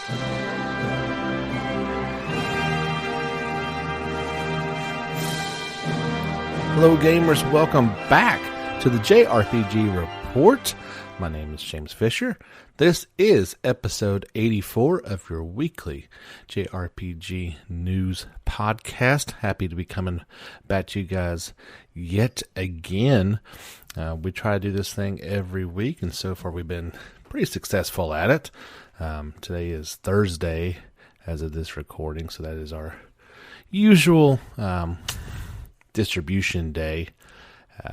Hello gamers, welcome back to the JRPG Report. My name is James Fisher. This is episode 84 of your weekly JRPG news podcast. Happy to be coming back to you guys yet again. We try to do this thing every week, and so far we've been pretty successful at it. Today is Thursday as of this recording, so that is our usual distribution day.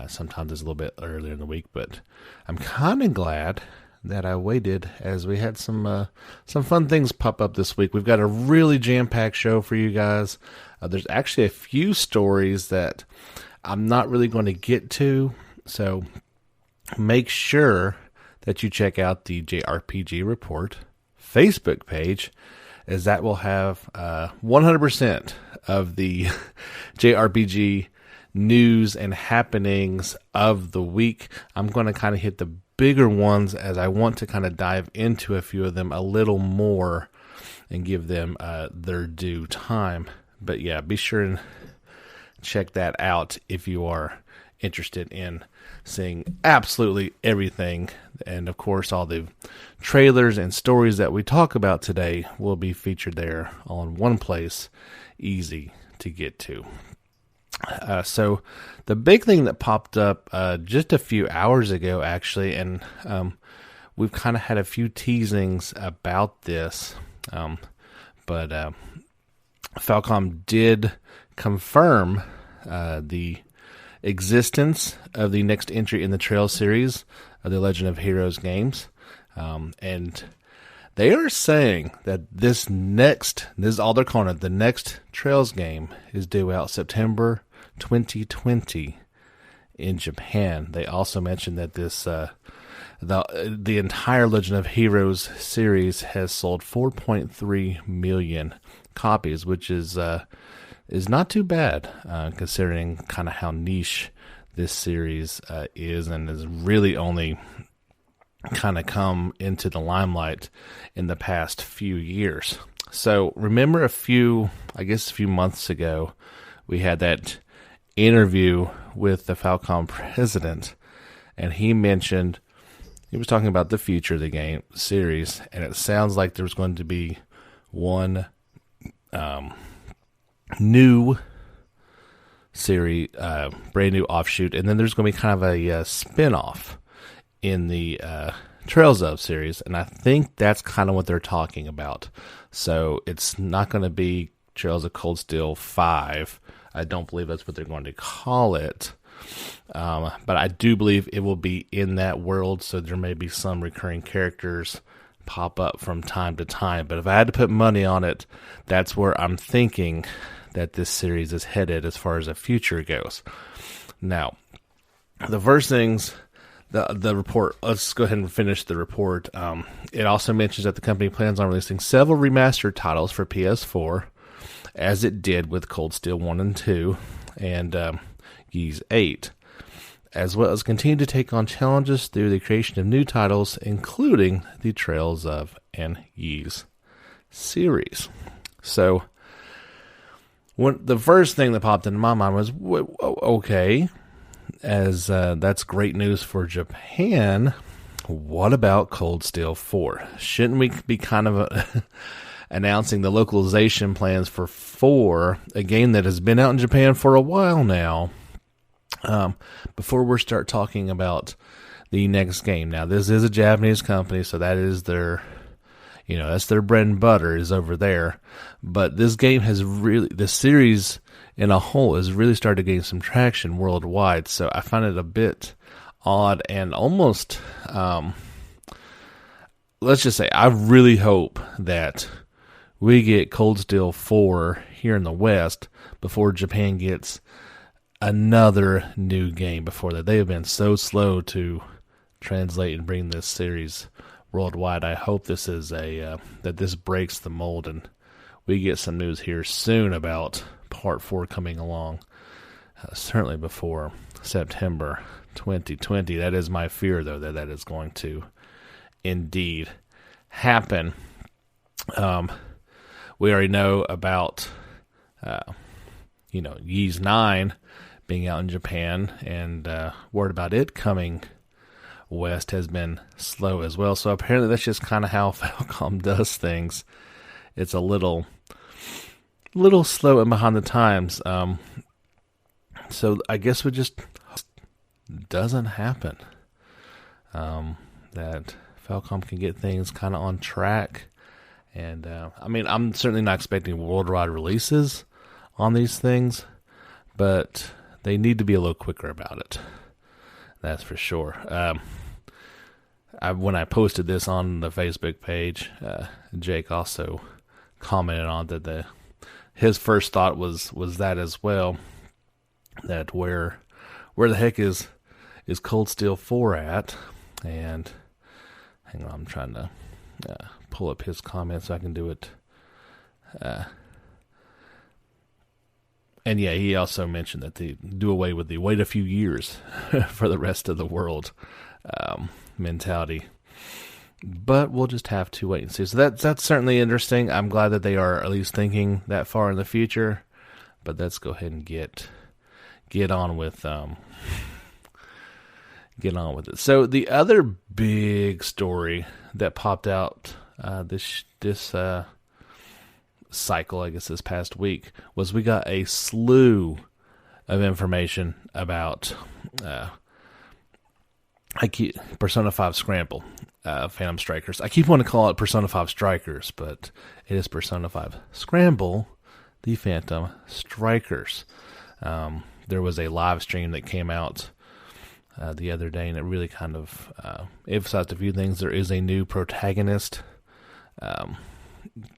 Sometimes it's a little bit earlier in the week, but I'm kind of glad that I waited, as we had some fun things pop up this week. We've got a really jam-packed show for you guys. There's actually a few stories that I'm not really going to get to, so make sure that you check out the JRPG Report Facebook page, as that will have 100% of the JRPG news and happenings of the week. I'm going to kind of hit the bigger ones, as I want to kind of dive into a few of them a little more and give them their due time. But yeah, be sure and check that out if you are interested in seeing absolutely everything. And of course, all the trailers and stories that we talk about today will be featured there all in one place, easy to get to. So the big thing that popped up just a few hours ago, actually, and we've kind of had a few teasings about this, but Falcom did confirm the existence of the next entry in the Trail series of the Legend of Heroes games, and they are saying that this is all they're calling it, the next Trails game is due out September 2020 in Japan. They also mentioned that this the entire Legend of Heroes series has sold 4.3 million copies, which is not too bad considering kind of how niche this series is, and has really only kind of come into the limelight in the past few years. So remember a few months ago, we had that interview with the Falcom president, and he was talking about the future of the game series, and it sounds like there's going to be one new series, brand new offshoot, and then there's going to be kind of a spin-off in the Trails of series, and I think that's kind of what they're talking about. So it's not going to be Trails of Cold Steel 5. I don't believe that's what they're going to call it, but I do believe it will be in that world, so there may be some recurring characters pop up from time to time. But if I had to put money on it, that's where I'm thinking that this series is headed as far as the future goes. Now, the first things... The report, let's go ahead and finish the report. It also mentions that the company plans on releasing several remastered titles for PS4, as it did with Cold Steel 1 and 2 and Ys 8, as well as continue to take on challenges through the creation of new titles, including the Trails of and Ys series. So, the first thing that popped into my mind was, okay, as that's great news for Japan, what about Cold Steel 4? Shouldn't we be kind of announcing the localization plans for 4, a game that has been out in Japan for a while now, before we start talking about the next game? Now, this is a Japanese company, so that is their, that's their bread and butter is over there. But this game the series in a whole has really started to gain some traction worldwide, so I find it a bit odd and almost, let's just say, I really hope that we get Cold Steel 4 here in the West before Japan gets another new game before that. They have been so slow to translate and bring this series worldwide. I hope this is that this breaks the mold and we get some news here soon about Part 4 coming along, certainly before September 2020. That is my fear, though, that is going to indeed happen. We already know about, Ys 9 being out in Japan, and word about it coming west has been slow as well. So apparently that's just kind of how Falcom does things. It's a little slow and behind the times. So I guess it just doesn't happen. That Falcom can get things kind of on track. And, I'm certainly not expecting worldwide releases on these things, but they need to be a little quicker about it. That's for sure. When I posted this on the Facebook page, Jake also commented on that his first thought was that as well, that where the heck is Cold Steel 4 at? And hang on, I'm trying to pull up his comments so I can do it. And yeah, he also mentioned that they do away with the wait a few years for the rest of the world mentality. But we'll just have to wait and see. So that's certainly interesting. I'm glad that they are at least thinking that far in the future. But let's go ahead and get on with it. So the other big story that popped out this cycle, I guess this past week, was we got a slew of information about Persona 5 Scramble Phantom Strikers. I keep wanting to call it Persona 5 Strikers, but it is Persona 5 Scramble the Phantom Strikers. There was a live stream that came out the other day, and it really kind of emphasized a few things. There is a new protagonist,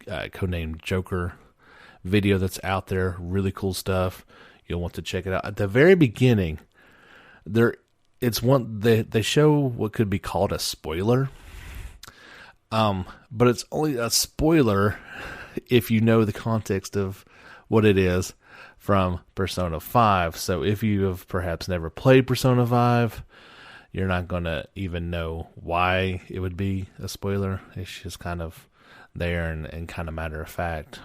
codenamed Joker, video that's out there. Really cool stuff. You'll want to check it out. At the very beginning, they show what could be called a spoiler, but it's only a spoiler if you know the context of what it is from Persona 5. So if you have perhaps never played Persona 5, you're not going to even know why it would be a spoiler. It's just kind of there and kind of matter of fact.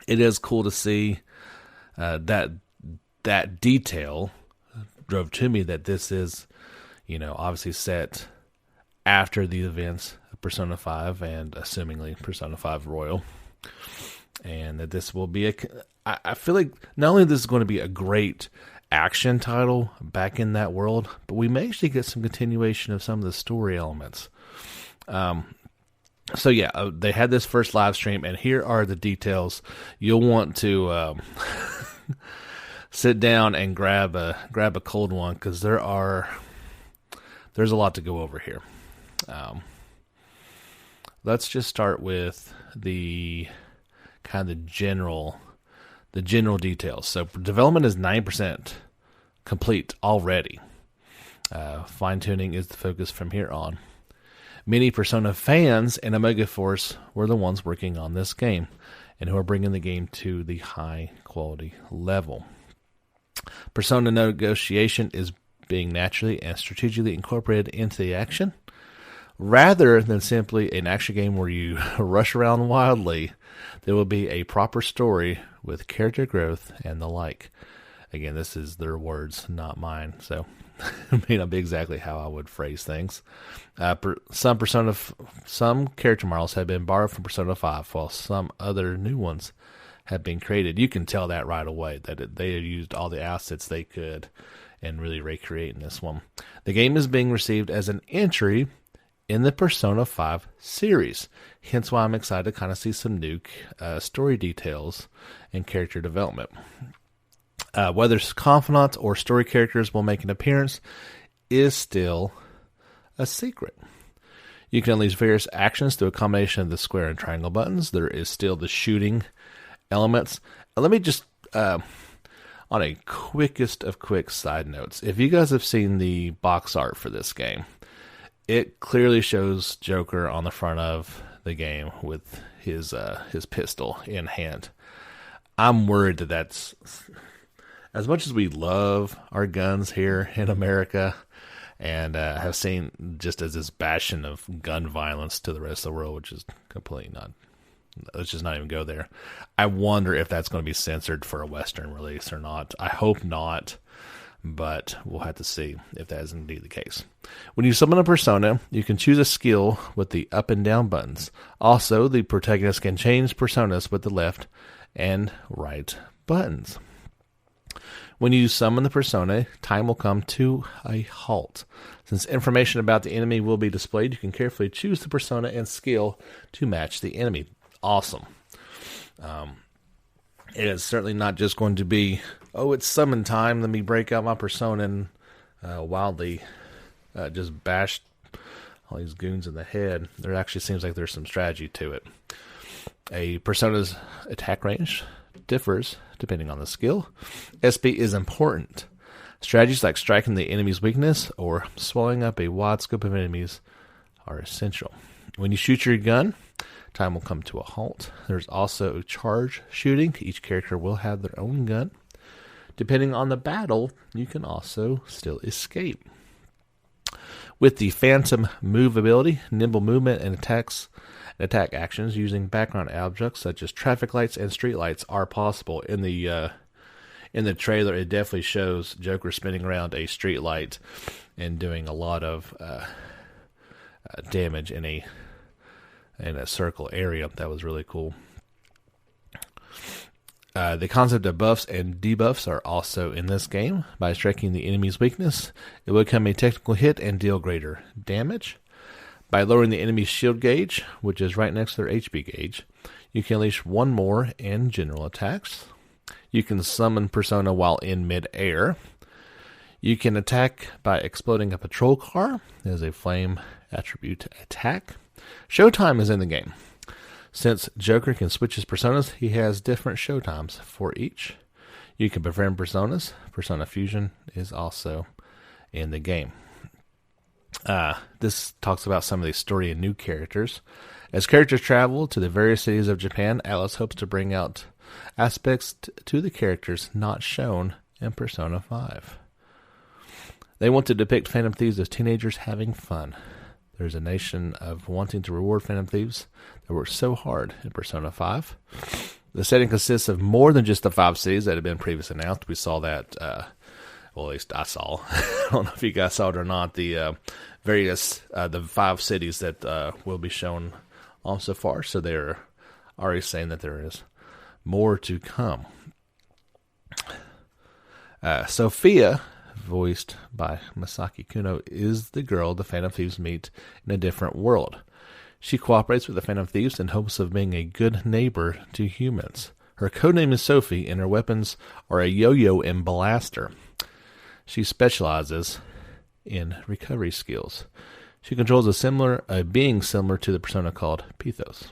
It is cool to see that detail drove to me that this is, obviously set after the events of Persona 5 and assumingly Persona 5 Royal. And that this will be I feel like not only this is going to be a great action title back in that world, but we may actually get some continuation of some of the story elements. So yeah, they had this first live stream, and here are the details. You'll want to sit down and grab a cold one, because there's a lot to go over here. Let's just start with the kind of the general details. So development is 9% complete already. Fine-tuning is the focus from here on. Many Persona fans and Omega Force were the ones working on this game and who are bringing the game to the high-quality level. Persona negotiation is being naturally and strategically incorporated into the action, rather than simply an action game where you rush around wildly. There will be a proper story with character growth and the like. Again, this is their words, not mine, so it may not be exactly how I would phrase things. Some character models have been borrowed from Persona 5, while some other new ones have been created. You can tell that right away, that they used all the assets they could and really recreate in this one. The game is being received as an entry in the Persona 5 series, hence why I'm excited to kind of see some new story details and character development. Whether confidants or story characters will make an appearance is still a secret. You can unleash various actions through a combination of the square and triangle buttons. There is still the shooting elements. Let me just, on a quickest of quick side notes, if you guys have seen the box art for this game, it clearly shows Joker on the front of the game with his pistol in hand. I'm worried that that's, as much as we love our guns here in America, and have seen just as this bastion of gun violence to the rest of the world, which is completely not. Let's just not even go there. I wonder if that's going to be censored for a Western release or not. I hope not, but we'll have to see if that is indeed the case. When you summon a persona, you can choose a skill with the up and down buttons. Also, the protagonist can change personas with the left and right buttons. When you summon the persona, time will come to a halt. Since information about the enemy will be displayed, you can carefully choose the persona and skill to match the enemy. Awesome. It is certainly not just going to be, oh, it's summon time, let me break out my persona and wildly just bash all these goons in the head. There actually seems like there's some strategy to it. A persona's attack range differs depending on the skill. SP is important. Strategies like striking the enemy's weakness or swallowing up a wide scope of enemies are essential. When you shoot your gun, time will come to a halt. There's also charge shooting. Each character will have their own gun. Depending on the battle, you can also still escape. With the Phantom move ability, nimble movement and attack actions using background objects such as traffic lights and street lights are possible. In the trailer, it definitely shows Joker spinning around a street light and doing a lot of damage in a circle area. That was really cool. The concept of buffs and debuffs are also in this game. By striking the enemy's weakness, it will become a technical hit and deal greater damage. By lowering the enemy's shield gauge, which is right next to their HP gauge, you can unleash one more in general attacks. You can summon persona while in mid-air. You can attack by exploding a patrol car as a flame attribute attack. Showtime is in the game. Since Joker can switch his personas, he has different showtimes for each. You can befriend personas. Persona Fusion is also in the game. This talks about some of the story and new characters. As characters travel to the various cities of Japan, Atlus hopes to bring out aspects to the characters not shown in Persona 5. They want to depict Phantom Thieves as teenagers having fun. There's a nation of wanting to reward Phantom Thieves that worked so hard in Persona 5. The setting consists of more than just the 5 cities that had been previously announced. We saw that, well, at least I saw. I don't know if you guys saw it or not. The the 5 cities that will be shown on so far. So they're already saying that there is more to come. Sophia, voiced by Masaki Kuno, is the girl the Phantom Thieves meet in a different world. She cooperates with the Phantom Thieves in hopes of being a good neighbor to humans. Her codename is Sophie, and her weapons are a yo-yo and blaster. She specializes in recovery skills. She controls a being similar to the persona called Pithos.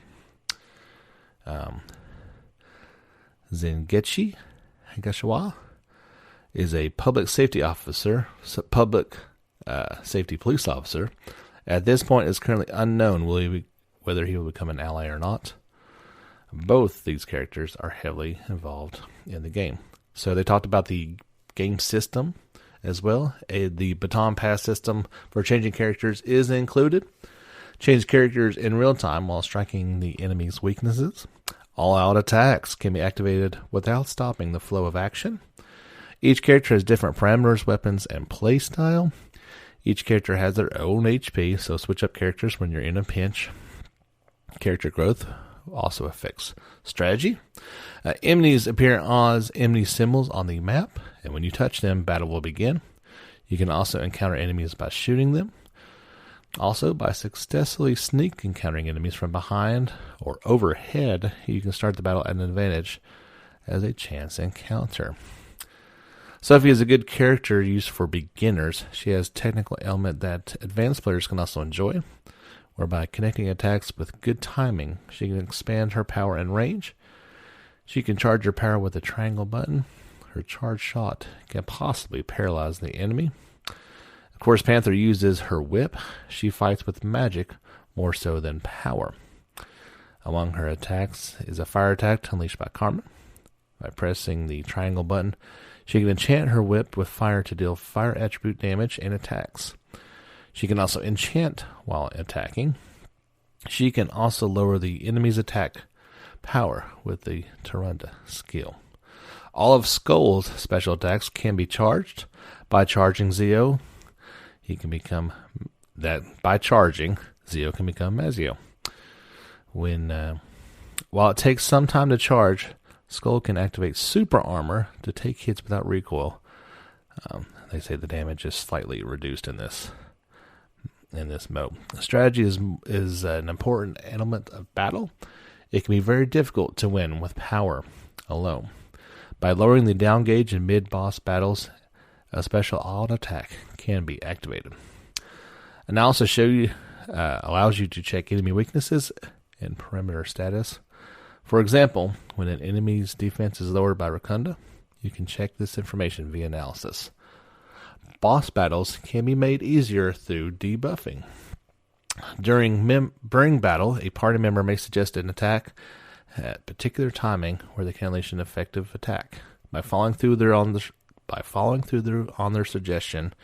Zengetsu Higashiwa is a public safety officer, safety police officer. At this point, it's currently unknown whether he will become an ally or not. Both these characters are heavily involved in the game. So they talked about the game system as well. The baton pass system for changing characters is included. Change characters in real time while striking the enemy's weaknesses. All-out attacks can be activated without stopping the flow of action. Each character has different parameters, weapons, and playstyle. Each character has their own HP, so switch up characters when you're in a pinch. Character growth also affects strategy. Enemies appear as enemy symbols on the map, and when you touch them, battle will begin. You can also encounter enemies by shooting them. Also, by successfully sneak encountering enemies from behind or overhead, you can start the battle at an advantage as a chance encounter. Sophie is a good character used for beginners. She has a technical element that advanced players can also enjoy, whereby connecting attacks with good timing, she can expand her power and range. She can charge her power with the triangle button. Her charge shot can possibly paralyze the enemy. Of course, Panther uses her whip. She fights with magic more so than power. Among her attacks is a fire attack unleashed by Carmen. By pressing the triangle button, she can enchant her whip with fire to deal fire attribute damage and attacks. She can also enchant while attacking. She can also lower the enemy's attack power with the Tarunda skill. All of Skull's special attacks can be charged. By charging Zio, he can become that. By charging, Zio can become Mazio. While it takes some time to charge, Skull can activate super armor to take hits without recoil. They say the damage is slightly reduced in this mode. Strategy is an important element of battle. It can be very difficult to win with power alone. By lowering the down gauge in mid-boss battles, a special auto attack can be activated. Analysis allows you to check enemy weaknesses and perimeter status. For example, when an enemy's defense is lowered by Rakunda, you can check this information via analysis. Boss battles can be made easier through debuffing. During battle, a party member may suggest an attack at particular timing where they can unleash an effective attack. By following through on their suggestion,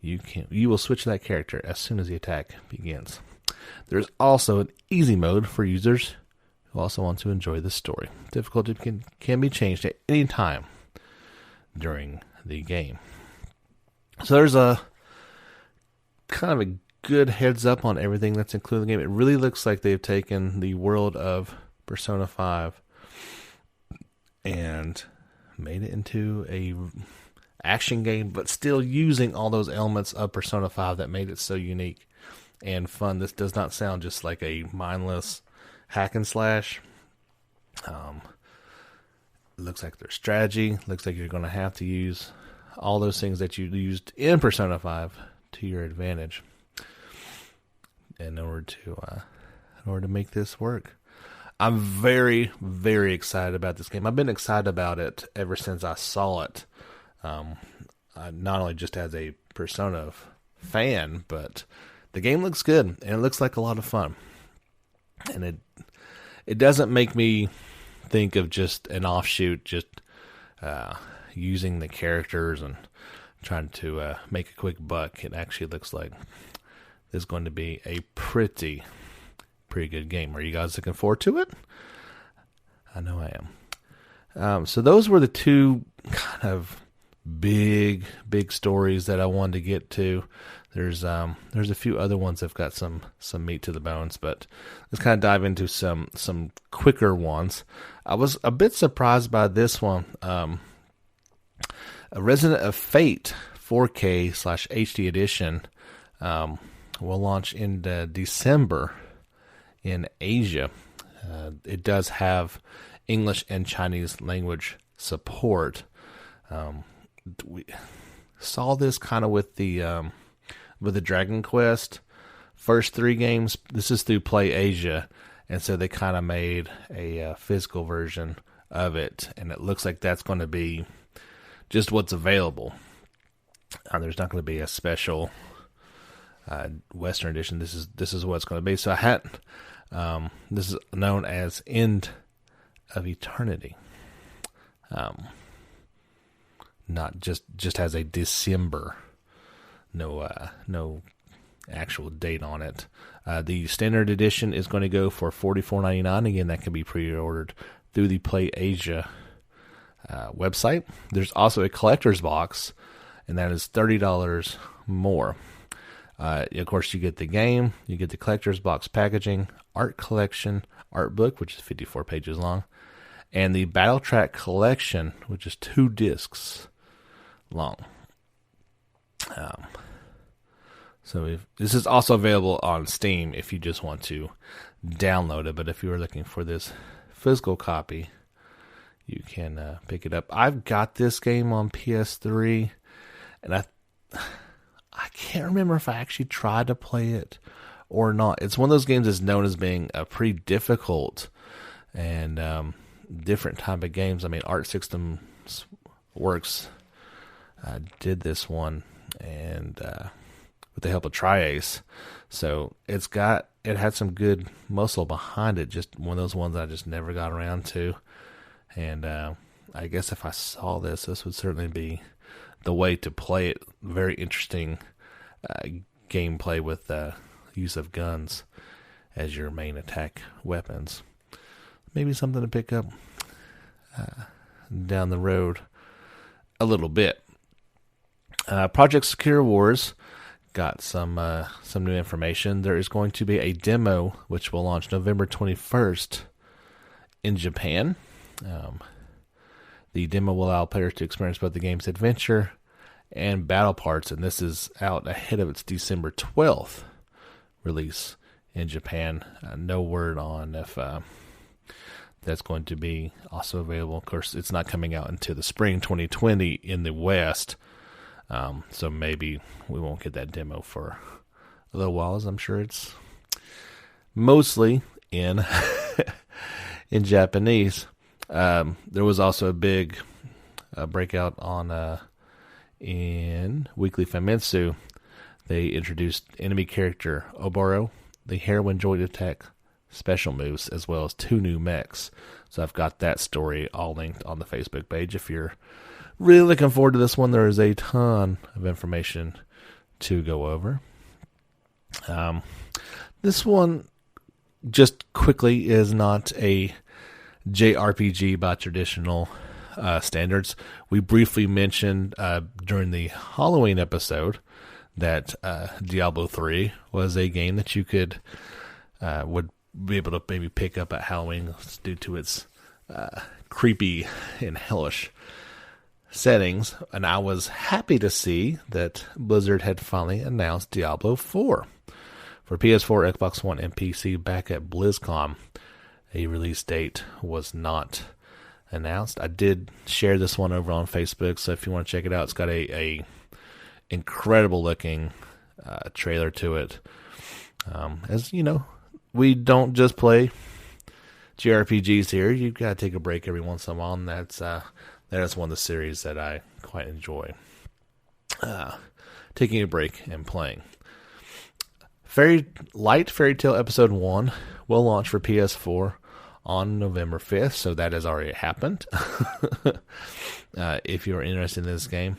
you will switch that character as soon as the attack begins. There's also an easy mode for users who also want to enjoy the story. Difficulty can be changed at any time during the game. So there's a kind of a good heads up on everything that's included in the game. It really looks like they've taken the world of Persona 5 and made it into a action game, but still using all those elements of Persona 5 that made it so unique and fun. This does not sound just like a mindless hack and slash. Looks like there's strategy. Looks like you're going to have to use all those things that you used in Persona 5 to your advantage in order to make this work. I'm very, very excited about this game. I've been excited about it ever since I saw it. Not only just as a Persona fan, but the game looks good and it looks like a lot of fun. And it doesn't make me think of just an offshoot, just using the characters and trying to make a quick buck. It actually looks like it's going to be a pretty good game. Are you guys looking forward to it? I know I am. So those were the two kind of big stories that I wanted to get to. There's a few other ones that've got some meat to the bones, but let's kind of dive into some quicker ones. I was a bit surprised by this one. A Resident of Fate 4K/HD edition will launch in December in Asia. It does have English and Chinese language support. We saw this kind of with the Dragon Quest first 3 games. This is through Play Asia, and so they kind of made a physical version of it, and it looks like that's going to be just what's available. There's not going to be a special Western edition. This is what it's going to be. So this is known as End of Eternity. Not just has a December. No actual date on it. The standard edition is going to go for $44.99. Again, that can be pre-ordered through the Play Asia website. There's also a collector's box, and that is $30 more. Of course, you get the game, you get the collector's box packaging, art collection, art book, which is 54 pages long, and the Battle Track collection, which is 2 discs long. So this is also available on Steam if you just want to download it. But if you are looking for this physical copy, you can pick it up. I've got this game on PS3, and I can't remember if I actually tried to play it or not. It's one of those games that's known as being a pretty difficult and different type of games. I mean, Art Systems Works did this one, and with the help of Tri-Ace. So it had some good muscle behind it. Just one of those ones I just never got around to. And I guess if I saw this would certainly be the way to play it. Very interesting gameplay with use of guns as your main attack weapons. Maybe something to pick up down the road a little bit. Project Secure Wars got some new information. There is going to be a demo which will launch November 21st in Japan. The demo will allow players to experience both the game's adventure and battle parts, and this is out ahead of its December 12th release in Japan. No word on if that's going to be also available. Of course, it's not coming out until the spring 2020 in the West, so maybe we won't get that demo for a little while, as I'm sure it's mostly in in Japanese. There was also a big breakout on in Weekly Famitsu. They introduced enemy character Oboro, the heroin joint attack special moves, as well as 2 new mechs. So I've got that story all linked on the Facebook page. If you're really looking forward to this one, there is a ton of information to go over. This one, just quickly, is not a JRPG by traditional standards. We briefly mentioned during the Halloween episode that Diablo 3 was a game that you would be able to maybe pick up at Halloween due to its creepy and hellish settings. And I was happy to see that Blizzard had finally announced Diablo 4 for PS4, Xbox One, and PC back at BlizzCon. A release date was not announced. I did share this one over on Facebook, so if you want to check it out, it's got a incredible looking trailer to it. As you know, we don't just play JRPGs here. You've got to take a break every once in a while, and that's one of the series that I quite enjoy. Taking a break and playing. Fairy Tail Episode 1 will launch for PS4 on November 5th, so that has already happened. If you're interested in this game.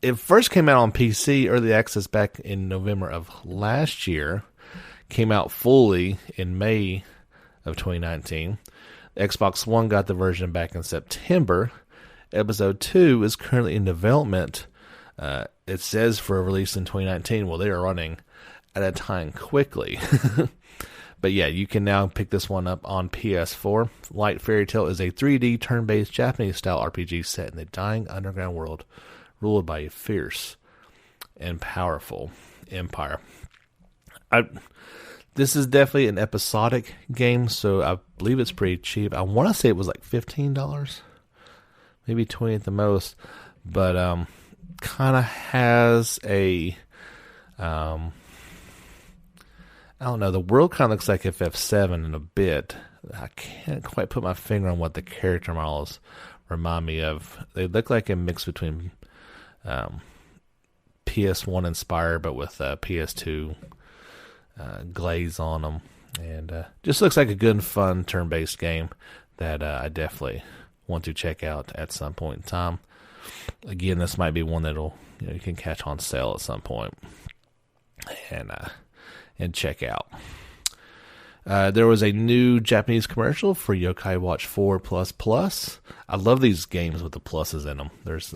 It first came out on PC, early access back in November of last year. Came out fully in May of 2019. Xbox One got the version back in September. Episode 2 is currently in development. It says for a release in 2019. Well, they are running at a time quickly. But yeah, you can now pick this one up on PS4. Light Fairy Tail is a 3D turn-based Japanese-style RPG set in the dying underground world, ruled by a fierce and powerful empire. This is definitely an episodic game, so I believe it's pretty cheap. I want to say it was like $15, maybe $20 at the most, but kind of has a I don't know, the world kind of looks like FF7 in a bit. I can't quite put my finger on what the character models remind me of. They look like a mix between PS1 inspired, but with PS2 glaze on them. And just looks like a good and fun turn-based game that I definitely want to check out at some point in time. Again, this might be one that'll you can catch on sale at some point and check out. There was a new Japanese commercial for Yokai Watch 4 Plus. I love these games with the pluses in them. There's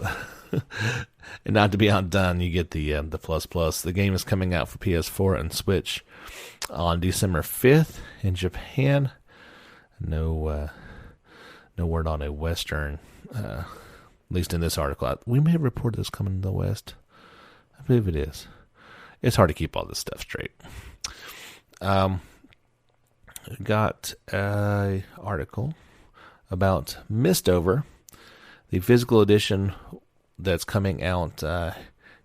and not to be outdone, you get the plus. The game is coming out for PS4 and Switch on December 5th in Japan. No word on a Western, at least in this article. We may have reported this coming to the West. I believe it is. It's hard to keep all this stuff straight. Got an article about Mistover, the physical edition that's coming out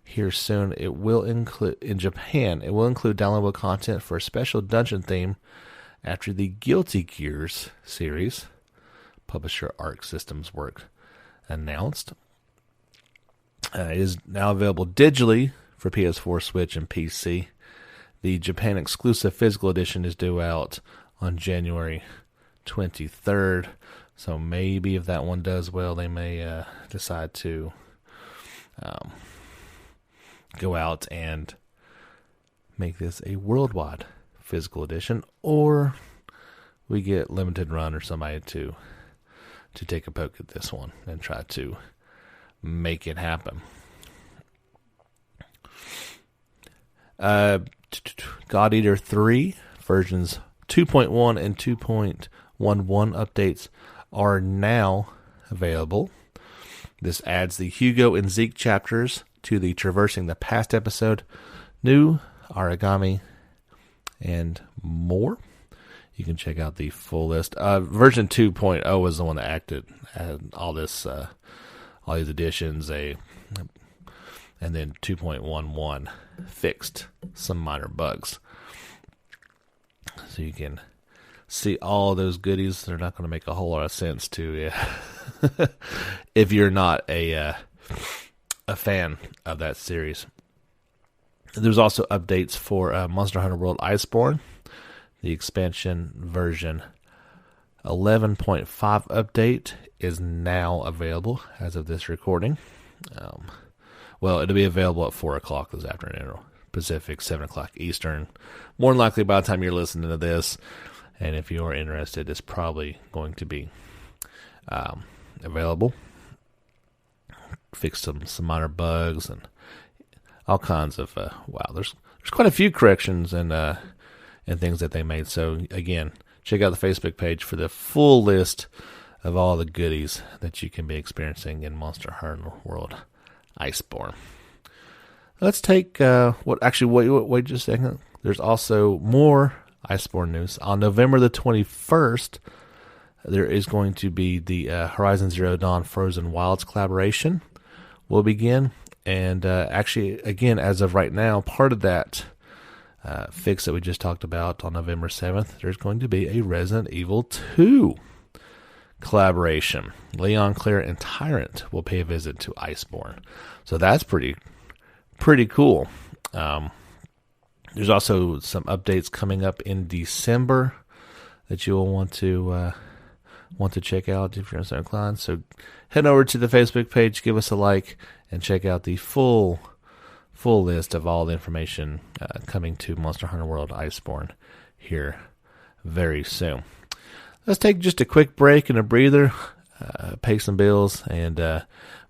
here soon. It will include, in Japan, it will include downloadable content for a special dungeon theme after the Guilty Gears series. Publisher Arc Systems Work announced. It is now available digitally for PS4, Switch, and PC. The Japan exclusive physical edition is due out on January 23rd. So maybe if that one does well, they may decide to go out and make this a worldwide physical edition, or we get limited run or somebody to take a poke at this one and try to make it happen. God Eater 3 versions 2.1 and 2.11 updates are now available. This adds the Hugo and Zeke chapters to the Traversing the Past episode, new origami, and more. You can check out the full list. Version 2.0 was the one that had all these additions. And then 2.11 fixed some minor bugs. So you can see all those goodies. They're not going to make a whole lot of sense to you if you're not a fan of that series. There's also updates for Monster Hunter World Iceborne. The expansion version 11.5 update is now available as of this recording. It'll be available at 4 o'clock this afternoon, Pacific, 7 o'clock Eastern. More than likely by the time you're listening to this. And if you are interested, it's probably going to be available. Fix some minor bugs and all kinds of there's quite a few corrections and things that they made. So again, check out the Facebook page for the full list of all the goodies that you can be experiencing in Monster Hunter World Iceborne. Let's take wait just a second. There's also more Iceborne news. On November the 21st, there is going to be the Horizon Zero Dawn Frozen Wilds collaboration will begin. And again, as of right now, part of that fix that we just talked about on November 7th, there's going to be a Resident Evil 2 collaboration. Leon, Claire, and Tyrant will pay a visit to Iceborne. So that's pretty cool. There's also some updates coming up in December that you will want to check out if you're so inclined. So head over to the Facebook page, give us a like, and check out the full list of all the information coming to Monster Hunter World Iceborne here very soon. Let's take just a quick break and a breather, pay some bills, and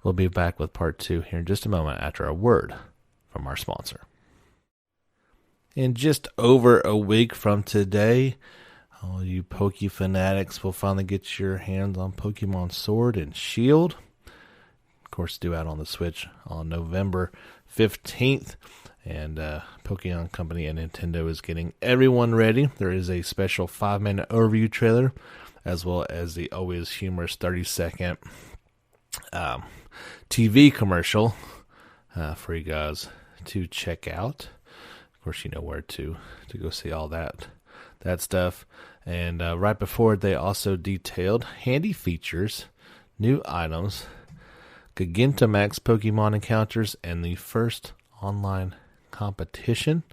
we'll be back with part 2 here in just a moment after a word from our sponsor. In just over a week from today, all you Poke fanatics will finally get your hands on Pokemon Sword and Shield. Of course, due out on the Switch on November 15th. And Pokemon Company and Nintendo is getting everyone ready. There is a special 5-minute overview trailer, as well as the always humorous 30-second TV commercial for you guys to check out. Of course, you know where to go see all that stuff. And right before it, they also detailed handy features, new items, Gigantamax Pokemon encounters, and the first online competition,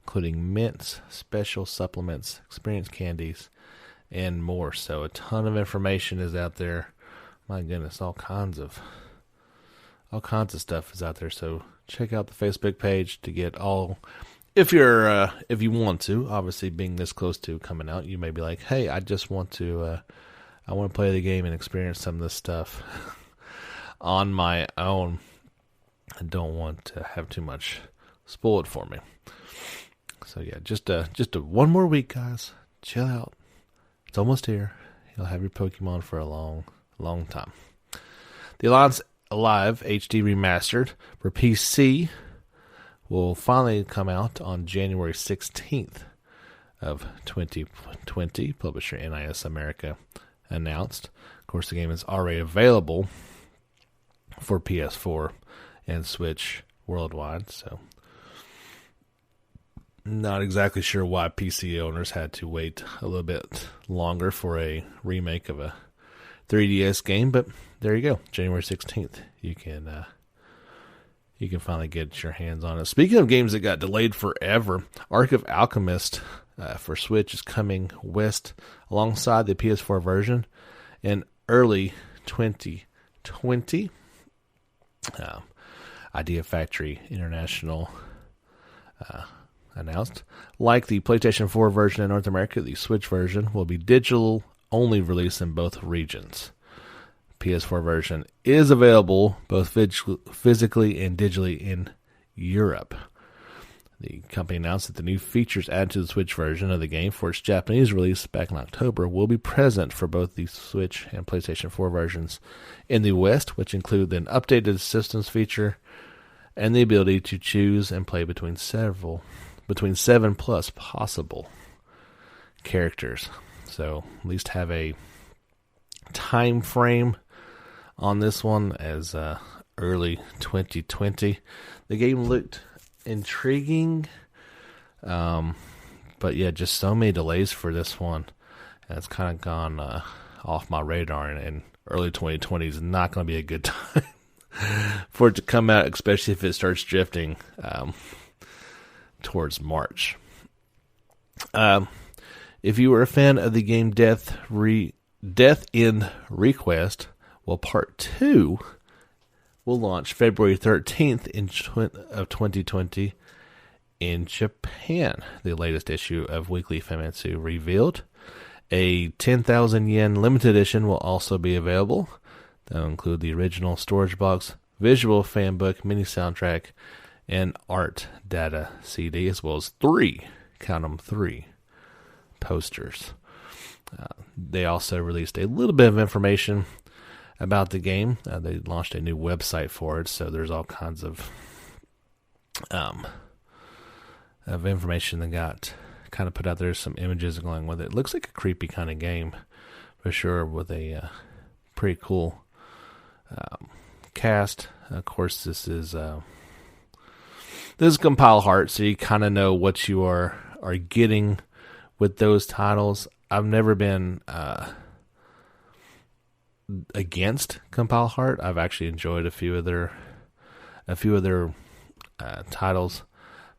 including mints, special supplements, experience candies, and more. So a ton of information is out there. My goodness, all kinds of stuff is out there. So check out the Facebook page to get all. If you want to, obviously being this close to coming out, you may be like, hey, I just want to play the game and experience some of this stuff on my own. I don't want to have too much spoiled for me. So yeah, just one more week, guys. Chill out. It's almost here. You'll have your Pokemon for a long, long time. The Alliance Alive HD Remastered for PC will finally come out on January 16th of 2020. Publisher NIS America announced. Of course, the game is already available for PS4 and Switch worldwide, so not exactly sure why PC owners had to wait a little bit longer for a remake of a 3DS game, but there you go. January 16th, you can finally get your hands on it. Speaking of games that got delayed forever, Arc of Alchemist for Switch is coming west alongside the PS4 version in early 2020. Idea Factory International announced. Like the PlayStation 4 version in North America, the Switch version will be digital only release in both regions. PS4 version is available both physically and digitally in Europe. The company announced that the new features added to the Switch version of the game for its Japanese release back in October will be present for both the Switch and PlayStation 4 versions in the West, which include an updated systems feature and the ability to choose and play between 7 plus possible characters. So at least have a time frame on this one as early 2020. The game looked intriguing, but yeah, just so many delays for this one. And it's kind of gone off my radar, and early 2020 is not going to be a good time for it to come out, especially if it starts drifting towards March. If you were a fan of the game Death in Request, well, Part 2 will launch February 13th of 2020 in Japan. The latest issue of Weekly Famitsu revealed. A 10,000 yen limited edition will also be available. That will include the original storage box, visual fan book, mini soundtrack, and art data CD, as well as 3 posters. They also released a little bit of information about the game. They launched a new website for it, so there's all kinds of information that got kind of put out there. Some images going with it. It looks like a creepy kind of game for sure, with a pretty cool cast. Of course, this is Compile Heart, so you kind of know what you are getting with those titles. I've never been against Compile Heart. I've actually enjoyed a few of their titles,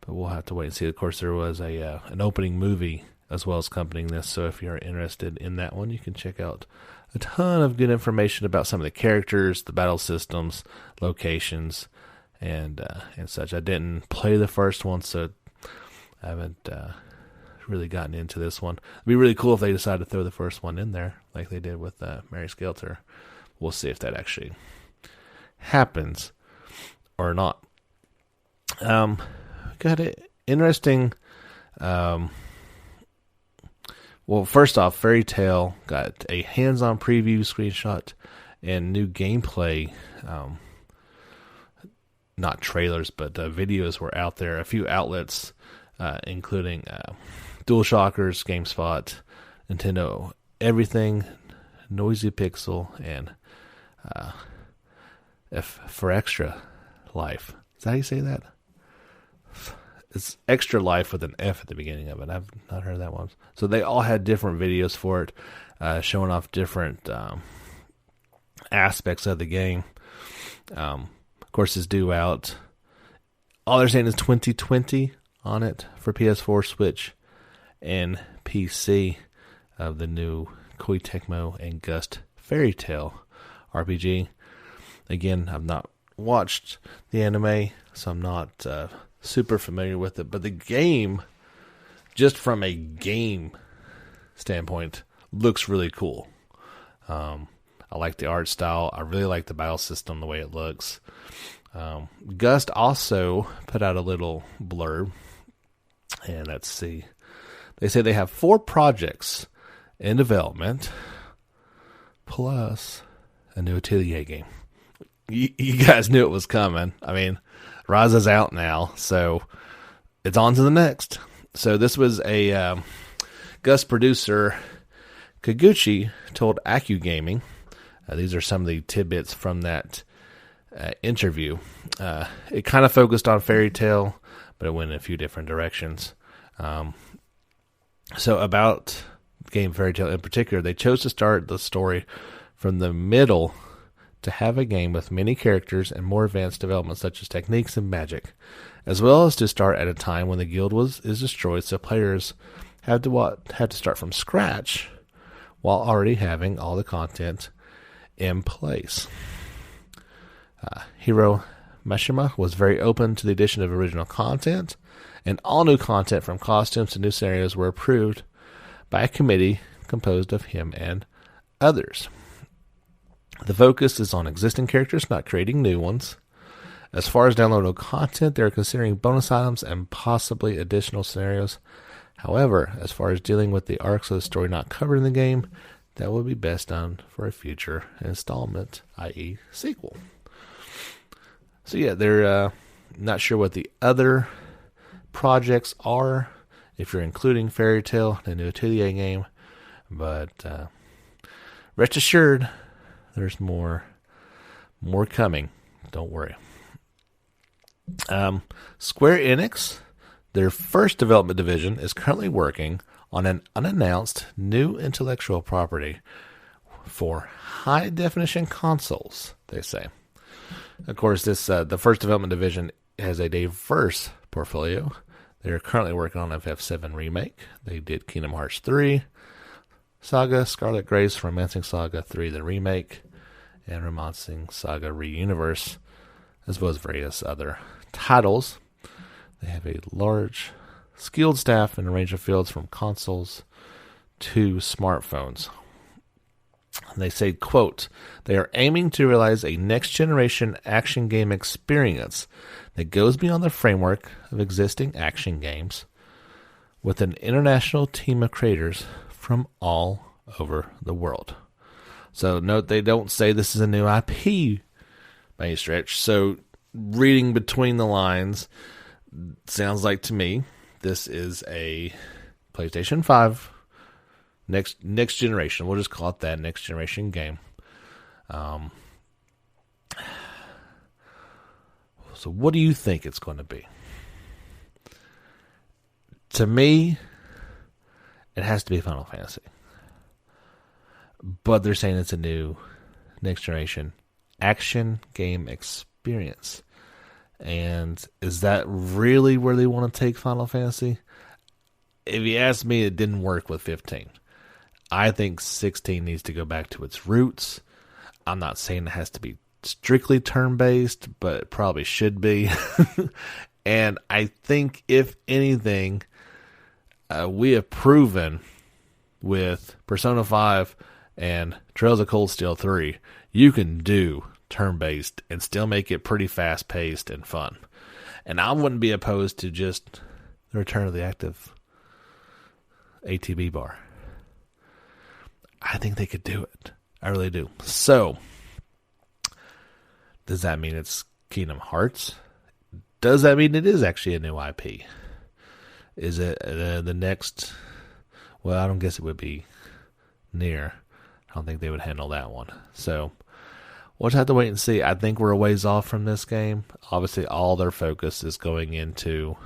but we'll have to wait and see. Of course, there was an opening movie as well as accompanying this, so if you're interested in that one, you can check out a ton of good information about some of the characters, the battle systems, locations, and such. I didn't play the first one, so I haven't really gotten into this one. It'd be really cool if they decide to throw the first one in there, like they did with Mary Skelter. We'll see if that actually happens or not. Got it interesting. Well, first off, Fairy Tail got a hands-on preview screenshot and new gameplay. Not trailers, but videos were out there. A few outlets, including DualShockers, GameSpot, Nintendo Everything, Noisy Pixel, and for Extra Life. Is that how you say that? It's Extra Life with an F at the beginning of it. I've not heard that one. So they all had different videos for it, showing off different aspects of the game. Of course, it's due out. All they're saying is 2020 on it for PS4, Switch, and PC of the new Koei Tecmo and Gust Fairy Tail RPG. Again, I've not watched the anime, so I'm not super familiar with it. But the game, just from a game standpoint, looks really cool. I like the art style. I really like the battle system, the way it looks. Gust also put out a little blurb, and let's see. They say they have 4 projects in development, plus a new Atelier game. You guys knew it was coming. I mean, Raza's out now, so it's on to the next. So this was a Gust producer, Kaguchi, told Accu Gaming. These are some of the tidbits from that interview. It kind of focused on Fairy Tail, but it went in a few different directions. So about game Fairy Tail in particular, they chose to start the story from the middle to have a game with many characters and more advanced development such as techniques and magic, as well as to start at a time when the guild is destroyed, so players had to start from scratch while already having all the content in place. Hiro Mashima was very open to the addition of original content and all new content from costumes to new scenarios were approved by a committee composed of him and others. The focus is on existing characters, not creating new ones. As far as downloadable content, they are considering bonus items and possibly additional scenarios. However, as far as dealing with the arcs of the story not covered in the game, that will be best done for a future installment, i.e. sequel. So yeah, they're not sure what the other projects are, if you're including Fairy Tail, the new Atelier game, but rest assured, there's more coming. Don't worry. Square Enix, their first development division, is currently working on an unannounced new intellectual property for high-definition consoles, they say. Of course, this the first development division has a diverse portfolio. They're currently working on FF7 Remake. They did Kingdom Hearts 3, Saga, Scarlet Grace, Romancing Saga 3, the remake, and Romancing Saga Reuniverse, as well as various other titles. They have a large, skilled staff in a range of fields from consoles to smartphones. They say, quote, they are aiming to realize a next-generation action game experience that goes beyond the framework of existing action games with an international team of creators from all over the world. So note they don't say this is a new IP by any stretch. So reading between the lines, sounds like to me this is a PlayStation 5 next generation. We'll just call it that, next generation game. So what do you think it's going to be? To me, it has to be Final Fantasy. But they're saying it's a new next generation action game experience. And is that really where they want to take Final Fantasy? If you ask me, it didn't work with 15. I think 16 needs to go back to its roots. I'm not saying it has to be strictly turn-based, but it probably should be. And I think, if anything, we have proven with Persona 5 and Trails of Cold Steel 3, you can do turn-based and still make it pretty fast-paced and fun. And I wouldn't be opposed to just the return of the active ATB bar. I think they could do it. I really do. So, does that mean it's Kingdom Hearts? Does that mean it is actually a new IP? Is it the next... Well, I don't guess it would be near. I don't think they would handle that one. So, we'll just have to wait and see. I think we're a ways off from this game. Obviously, all their focus is going into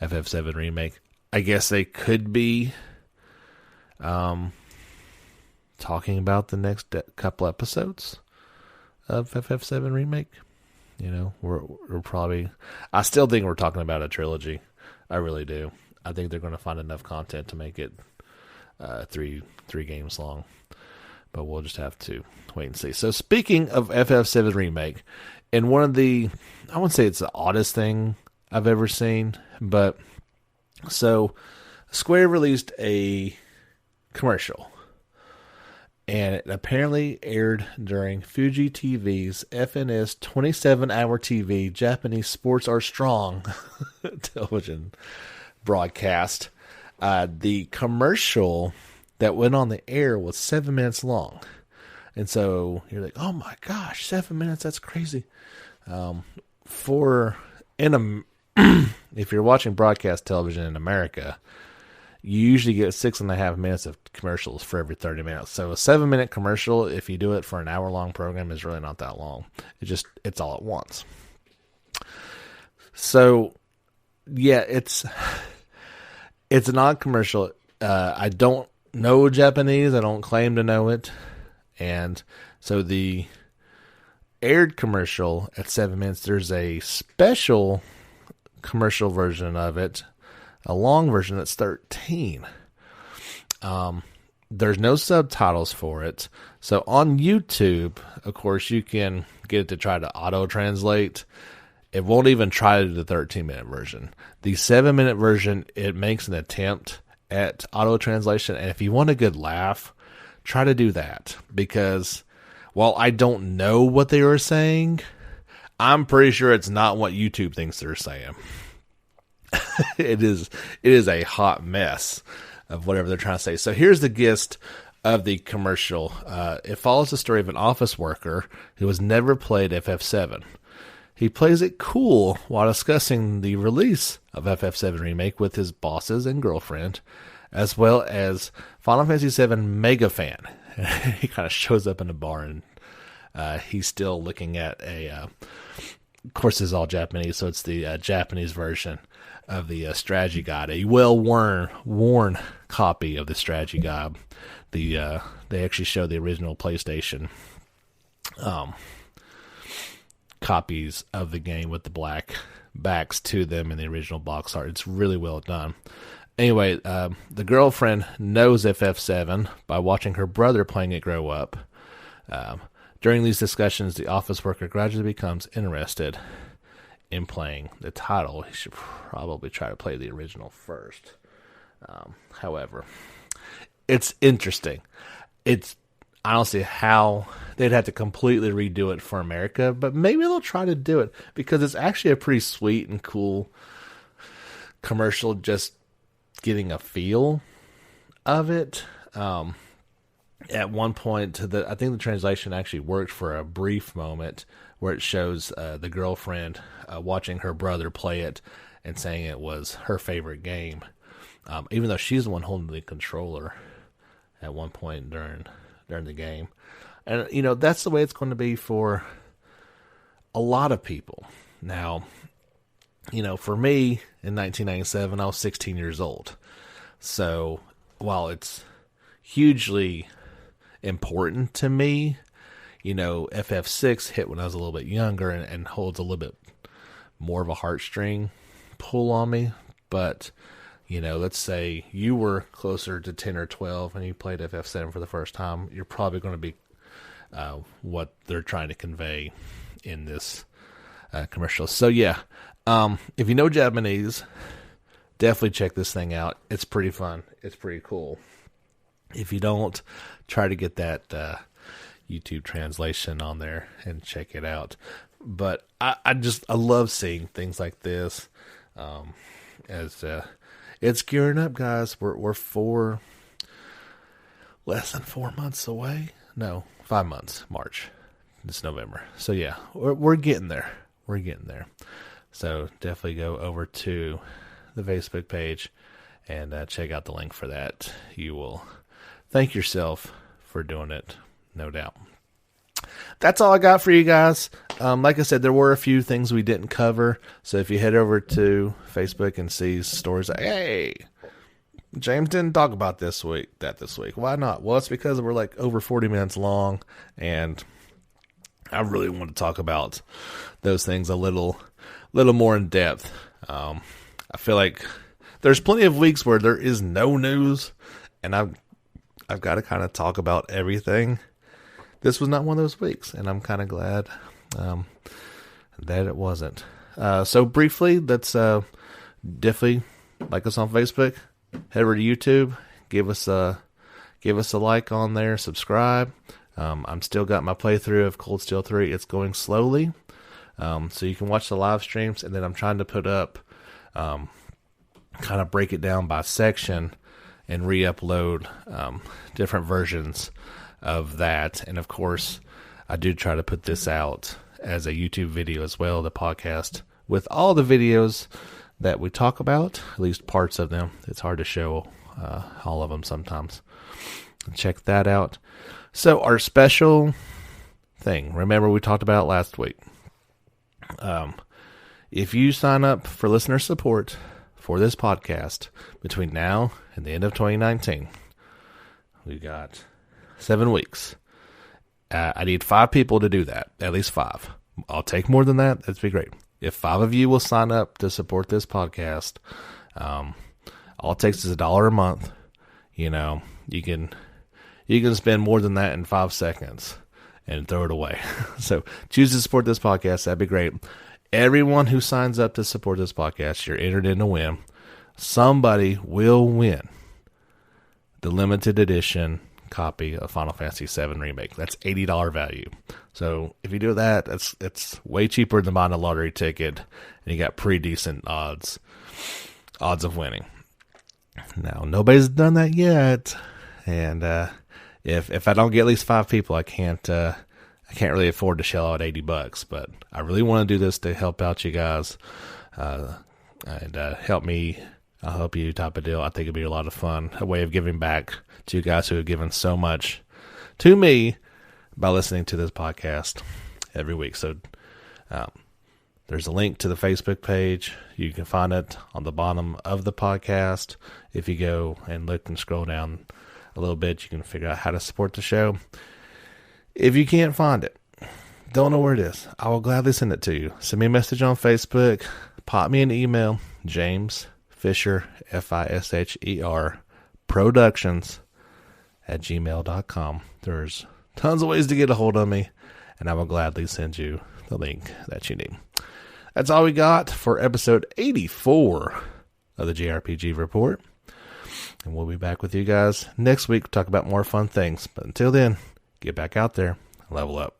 FF7 Remake. I guess they could be talking about the next couple episodes of FF7 Remake. You know, we're probably... I still think we're talking about a trilogy. I really do. I think they're going to find enough content to make it three games long. But we'll just have to wait and see. So speaking of FF7 Remake, and one of the... I wouldn't say it's the oddest thing I've ever seen, but... So, Square released a commercial, and it apparently aired during Fuji TV's FNS 27-hour TV Japanese Sports Are Strong television broadcast. The commercial that went on the air was 7 minutes long. And so you're like, oh my gosh, 7 minutes, that's crazy. If you're watching broadcast television in America, you usually get 6.5 minutes of commercials for every 30 minutes. So a 7-minute commercial, if you do it for an hour-long program, is really not that long. It's all at once. So, yeah, it's an odd commercial. I don't know Japanese. I don't claim to know it. And so the aired commercial at 7 minutes, there's a special commercial version of it, a long version that's 13. There's no subtitles for it. So on YouTube, of course, you can get it to try to auto-translate. It won't even try to do the 13-minute version. The 7-minute version, it makes an attempt at auto translation, and if you want a good laugh, try to do that, because while I don't know what they were saying, I'm pretty sure it's not what YouTube thinks they're saying. It is a hot mess of whatever they're trying to say. So here's the gist of the commercial. It follows the story of an office worker who has never played FF7. He plays it cool while discussing the release of FF7 Remake with his bosses and girlfriend, as well as Final Fantasy VII mega fan. He kind of shows up in a bar, and he's still looking at of course it's all Japanese, so it's the Japanese version of the strategy guide, a well-worn copy of the strategy guide. They actually show the original PlayStation copies of the game with the black backs to them in the original box art. It's really well done. Anyway, the girlfriend knows FF7 by watching her brother playing it grow up. During these discussions, the office worker gradually becomes interested in playing the title. He should probably try to play the original first. However, it's interesting. I don't see how they'd have to completely redo it for America, but maybe they'll try to do it, because it's actually a pretty sweet and cool commercial, just getting a feel of it. At one point, I think the translation actually worked for a brief moment, where it shows the girlfriend watching her brother play it and saying it was her favorite game, even though she's the one holding the controller at one point during the game. And, that's the way it's going to be for a lot of people. Now, for me, in 1997, I was 16 years old. So, while it's hugely important to me, FF6 hit when I was a little bit younger and holds a little bit more of a heartstring pull on me. But, let's say you were closer to 10 or 12 and you played FF7 for the first time, you're probably going to be what they're trying to convey in this commercial. So, yeah, if you know Japanese, definitely check this thing out. It's pretty fun. It's pretty cool. If you don't, try to get that YouTube translation on there and check it out. But I love seeing things like this. As it's gearing up, guys. We're less than 4 months away. No, 5 months. March. It's November. So yeah, we're getting there. We're getting there. So definitely go over to the Facebook page and check out the link for that. You will thank yourself for doing it, no doubt. That's all I got for you guys. Like I said, there were a few things we didn't cover. So if you head over to Facebook and see stories like, hey, James didn't talk about this week. Why not? Well, it's because we're like over 40 minutes long, and I really want to talk about those things a little more in depth. I feel like there's plenty of weeks where there is no news, and I've got to kind of talk about everything. This was not one of those weeks, and I'm kind of glad that it wasn't. So briefly, let's definitely like us on Facebook. Head over to YouTube. Give us a like on there. Subscribe. I'm still got my playthrough of Cold Steel 3. It's going slowly, so you can watch the live streams, and then I'm trying to put up, kind of break it down by section and re-upload different versions of that. And of course, I do try to put this out as a YouTube video as well, the podcast, with all the videos that we talk about, at least parts of them. It's hard to show all of them sometimes. Check that out. So our special thing, remember we talked about it last week. If you sign up for listener support for this podcast between now and the end of 2019, we got 7 weeks. I need 5 people to do that. At least 5. I'll take more than that. That'd be great. If 5 of you will sign up to support this podcast, all it takes is $1 a month. You can spend more than that in 5 seconds and throw it away. So choose to support this podcast. That'd be great. Everyone who signs up to support this podcast, you're entered in to win. Somebody will win the limited edition copy of Final Fantasy VII Remake. That's $80 value. So if you do that, it's way cheaper than buying a lottery ticket, and you got pretty decent odds of winning. Now, nobody's done that yet, and if I don't get at least 5 people, I can't really afford to shell out $80. But I really want to do this to help out you guys and help me. I'll help you type of deal. I think it'd be a lot of fun, a way of giving back to you guys who have given so much to me by listening to this podcast every week. So there's a link to the Facebook page. You can find it on the bottom of the podcast. If you go and look and scroll down a little bit, you can figure out how to support the show. If you can't find it, don't know where it is, I will gladly send it to you. Send me a message on Facebook. Pop me an email, James Fisher, Fisher, productions@gmail.com. There's tons of ways to get a hold of me, and I will gladly send you the link that you need. That's all we got for episode 84 of the JRPG Report. And we'll be back with you guys next week to talk about more fun things. But until then, get back out there, level up.